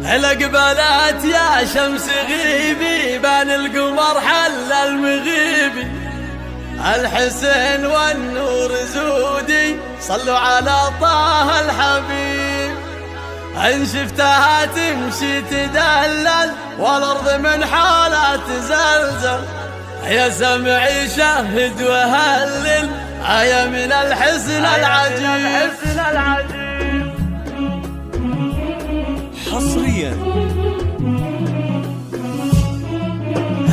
الأقبلات يا شمس غيبي بان القمر حل المغيبي، الحسين والنور زودي صلوا على طه الحبيب. إن شفتها تمشي تدلل والأرض من حالها تزلزل، يا سمعي شهد وهلل آية من الحسن العجيب. حصريا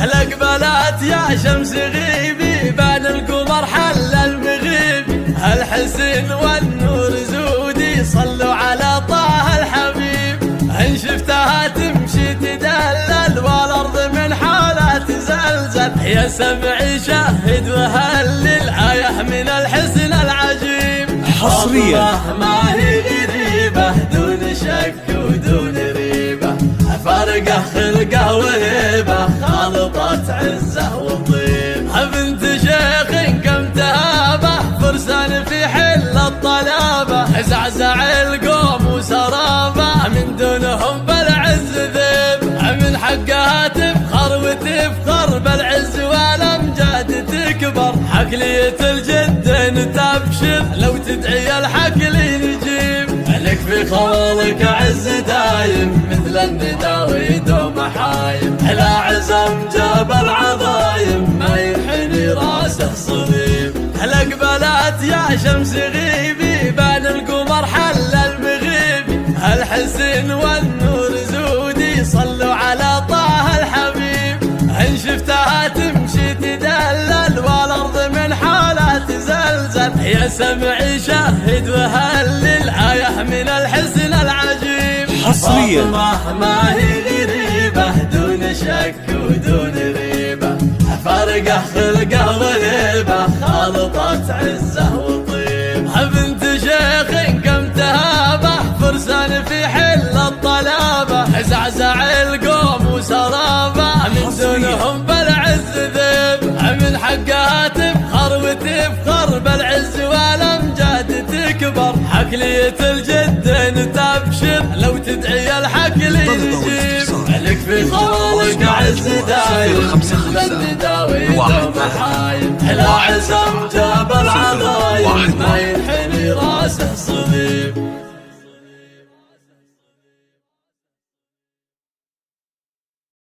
الأقبلات يا شمس غيبي بان القمر حل المغيبي، الحسين والنور زودي صلوا على طه الحبيب. إن شفتها تمشي تدلل والأرض من حالها تزلزل، يا سمعي شهد وهلل آية من الحسن العجيب. حصريا ما هي غريبة دون شك ودون ريبة، فرقه خلقه وهيبة خالطت عزه وطيبه. بنت شيخ كم تهابه فرسان في حل الطلابه، زعزع القوم وسرابه من دونهم بالعز ذيب. من حقها تفخر وتفخر بالعز والامجاد تكبر، حقلية الجد تبشر لو تدعي الحقل نجيب. لك في خولك عز دايم مثل الندى ويدوم حايم، لا عزم جاب العظايم ما ينحني راسه صليب. الأقبلات يا شمس غيبي بان القمر حل المغيبي، الحسين والنور زودي صلوا على طه الحبيب. إن شفتها تمشي تدلل والأرض من حالها تزلزل، يا سمعي شهد وهلل آية من الحسن العجيب. حصريا ما هي غريبة دون شك ودون ريبة، فرقه خلقه وهيبة خالطت عزه وطيبه. بنت شيخ كم تهابه فرسان في حل الطلابه، زعزع القوم وسرابه من دونهم بالعز ذيب. من حقها تفخر وتفخر بالعز والامجاد تكبر، حقلية الجد تبشر لو تدعي الحقل يجيب. لك في خولك عز دايم مثل الندى ويدوم حايم، لا عزم جاب العظايم ما ينحني راسه صليب.